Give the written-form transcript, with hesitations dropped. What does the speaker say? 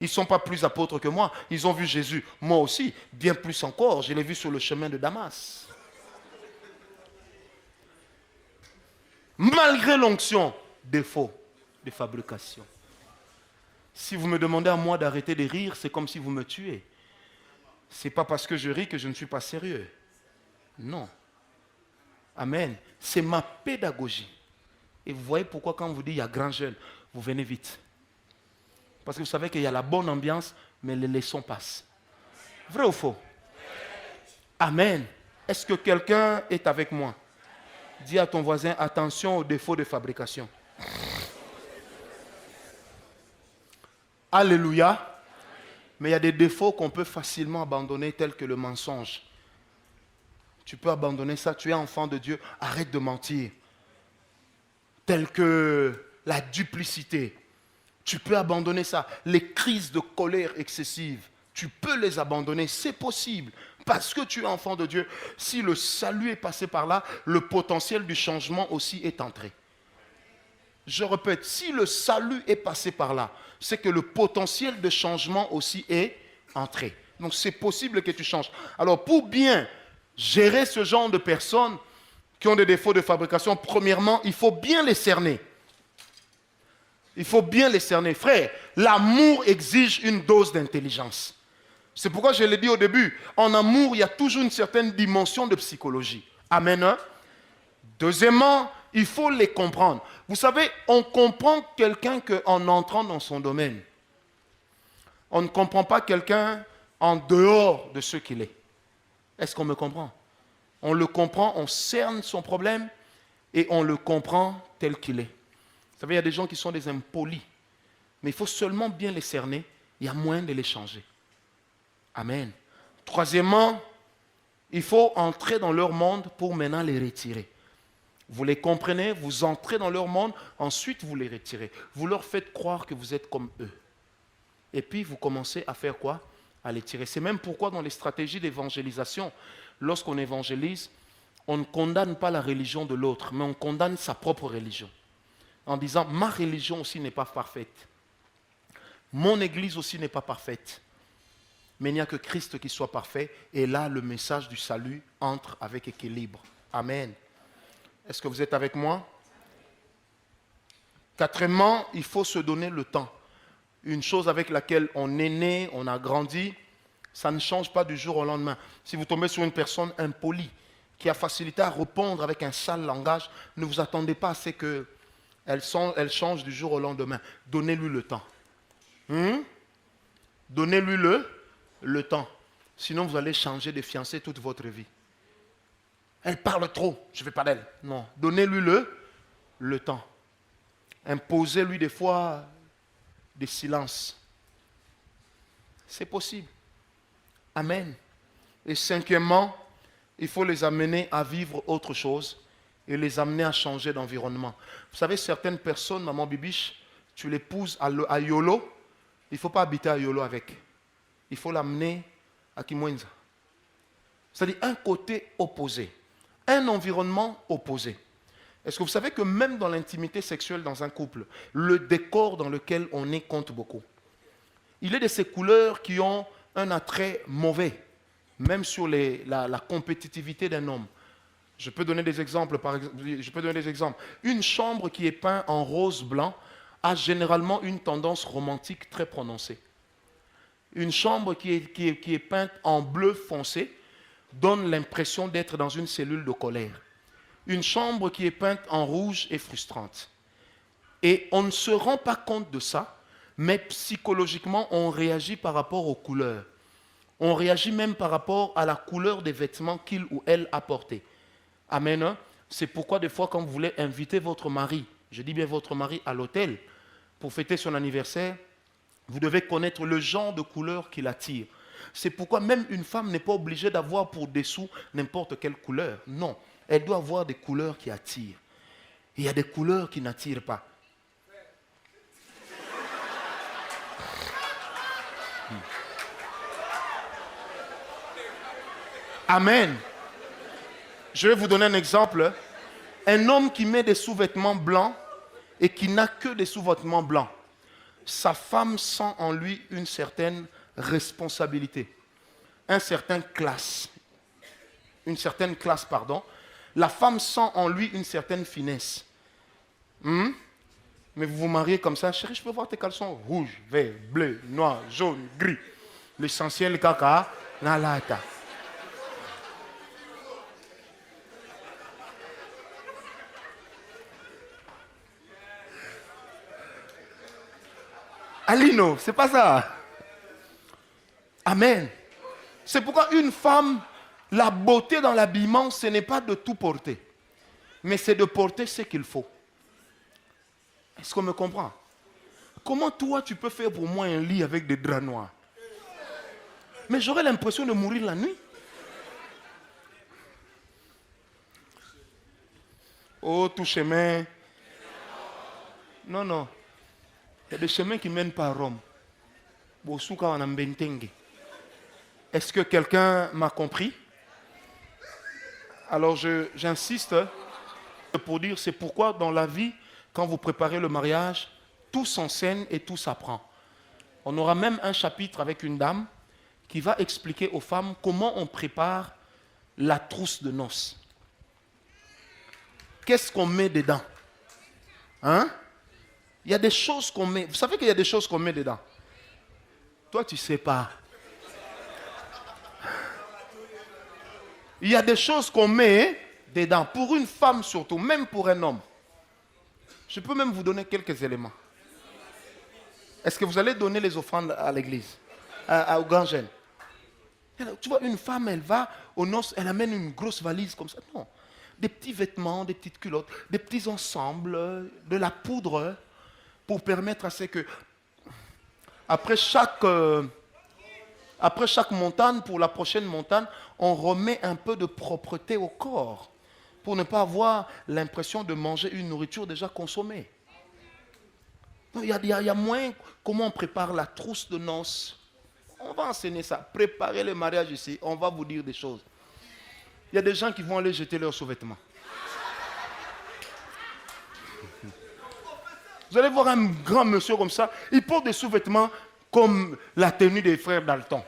Ils ne sont pas plus apôtres que moi. Ils ont vu Jésus. Moi aussi, bien plus encore. Je l'ai vu sur le chemin de Damas. Malgré l'onction, défaut de fabrication. Si vous me demandez à moi d'arrêter de rire, c'est comme si vous me tuez. Ce n'est pas parce que je ris que je ne suis pas sérieux. Non. Amen. C'est ma pédagogie. Et vous voyez pourquoi quand on vous dit il y a grand jeûne, vous venez vite. Parce que vous savez qu'il y a la bonne ambiance, mais les leçons passent. Vrai ou faux? Amen. Est-ce que quelqu'un est avec moi? Dis à ton voisin, attention aux défauts de fabrication. Alléluia. Mais il y a des défauts qu'on peut facilement abandonner, tels que le mensonge. Tu peux abandonner ça, tu es enfant de Dieu, arrête de mentir. Tels que la duplicité. Tu peux abandonner ça. Les crises de colère excessive, tu peux les abandonner, c'est possible. Parce que tu es enfant de Dieu. Si le salut est passé par là, le potentiel du changement aussi est entré. Je répète, si le salut est passé par là, c'est que le potentiel de changement aussi est entré. Donc c'est possible que tu changes. Alors pour bien gérer ce genre de personnes qui ont des défauts de fabrication, premièrement, il faut bien les cerner. Il faut bien les cerner. Frère, l'amour exige une dose d'intelligence. C'est pourquoi je l'ai dit au début, en amour, il y a toujours une certaine dimension de psychologie. Amen. Hein? Deuxièmement, il faut les comprendre. Vous savez, on comprend quelqu'un qu'en entrant dans son domaine. On ne comprend pas quelqu'un en dehors de ce qu'il est. Est-ce qu'on me comprend? On le comprend, on cerne son problème et on le comprend tel qu'il est. Vous savez, il y a des gens qui sont des impolis. Mais il faut seulement bien les cerner. Il y a moyen de les changer. Amen. Troisièmement, il faut entrer dans leur monde pour maintenant les retirer. Vous les comprenez, vous entrez dans leur monde, ensuite vous les retirez. Vous leur faites croire que vous êtes comme eux. Et puis vous commencez à faire quoi? À les tirer. C'est même pourquoi dans les stratégies d'évangélisation, lorsqu'on évangélise, on ne condamne pas la religion de l'autre, mais on condamne sa propre religion. En disant, ma religion aussi n'est pas parfaite. Mon église aussi n'est pas parfaite. Mais il n'y a que Christ qui soit parfait. Et là, le message du salut entre avec équilibre. Amen. Est-ce que vous êtes avec moi? Quatrièmement, il faut se donner le temps. Une chose avec laquelle on est né, on a grandi, ça ne change pas du jour au lendemain. Si vous tombez sur une personne impolie, qui a facilité à répondre avec un sale langage, ne vous attendez pas à ce qu'elle change du jour au lendemain. Donnez-lui le temps. Donnez-lui le temps. Sinon, vous allez changer de fiancé toute votre vie. Elle parle trop, je ne vais pas d'elle. Non, donnez-lui le temps. Imposez-lui des fois des silences. C'est possible. Amen. Et cinquièmement, il faut les amener à vivre autre chose et les amener à changer d'environnement. Vous savez, certaines personnes, maman Bibiche, tu l'épouses à Yolo, il ne faut pas habiter à Yolo avec. Il faut l'amener à Kimwenza. C'est-à-dire un côté opposé. Un environnement opposé. Est-ce que vous savez que même dans l'intimité sexuelle dans un couple, le décor dans lequel on est compte beaucoup? Il est de ces couleurs qui ont un attrait mauvais, même sur la compétitivité d'un homme. Je peux donner des exemples. Une chambre qui est peinte en rose blanc a généralement une tendance romantique très prononcée. Une chambre qui est peinte en bleu foncé donne l'impression d'être dans une cellule de colère. Une chambre qui est peinte en rouge est frustrante. Et on ne se rend pas compte de ça, mais psychologiquement, on réagit par rapport aux couleurs. On réagit même par rapport à la couleur des vêtements qu'il ou elle a portés. Amen. C'est pourquoi des fois, quand vous voulez inviter votre mari, je dis bien votre mari, à l'hôtel, pour fêter son anniversaire, vous devez connaître le genre de couleur qui l'attire. C'est pourquoi même une femme n'est pas obligée d'avoir pour dessous n'importe quelle couleur. Non, elle doit avoir des couleurs qui attirent. Il y a des couleurs qui n'attirent pas. Amen. Je vais vous donner un exemple. Un homme qui met des sous-vêtements blancs et qui n'a que des sous-vêtements blancs. sa femme sent en lui une certaine responsabilité, une certaine classe. La femme sent en lui une certaine finesse. Mais vous vous mariez comme ça, chérie, je peux voir tes caleçons rouge, vert, bleu, noir, jaune, gris. L'essentiel, caca, nalata. Alino, c'est pas ça. Amen. C'est pourquoi une femme, la beauté dans l'habillement, ce n'est pas de tout porter. Mais c'est de porter ce qu'il faut. Est-ce qu'on me comprend? Comment toi, tu peux faire pour moi un lit avec des draps noirs? Mais j'aurais l'impression de mourir la nuit. Oh, tout chemin. Non, non. Il y a des chemins qui ne mènent pas à Rome. Est-ce que quelqu'un m'a compris? Alors j'insiste pour dire, c'est pourquoi dans la vie, quand vous préparez le mariage, tout s'enseigne et tout s'apprend. On aura même un chapitre avec une dame qui va expliquer aux femmes comment on prépare la trousse de noces. Qu'est-ce qu'on met dedans? Hein? Il y a des choses qu'on met. Vous savez qu'il y a des choses qu'on met dedans. Toi, tu ne sais pas. Il y a des choses qu'on met dedans. Pour une femme surtout, même pour un homme. Je peux même vous donner quelques éléments. Est-ce que vous allez donner les offrandes à l'église, au grand jeune? Tu vois, une femme, elle va aux noces, elle amène une grosse valise comme ça. Non. Des petits vêtements, des petites culottes, des petits ensembles, de la poudre, pour permettre à ce que, après chaque montagne, pour la prochaine montagne, on remet un peu de propreté au corps, pour ne pas avoir l'impression de manger une nourriture déjà consommée. Il y a moins comment on prépare la trousse de noces. On va enseigner ça. Préparez le mariage ici. On va vous dire des choses. Il y a des gens qui vont aller jeter leurs sous-vêtements. Vous allez voir un grand monsieur comme ça. Il porte des sous-vêtements comme la tenue des frères Dalton.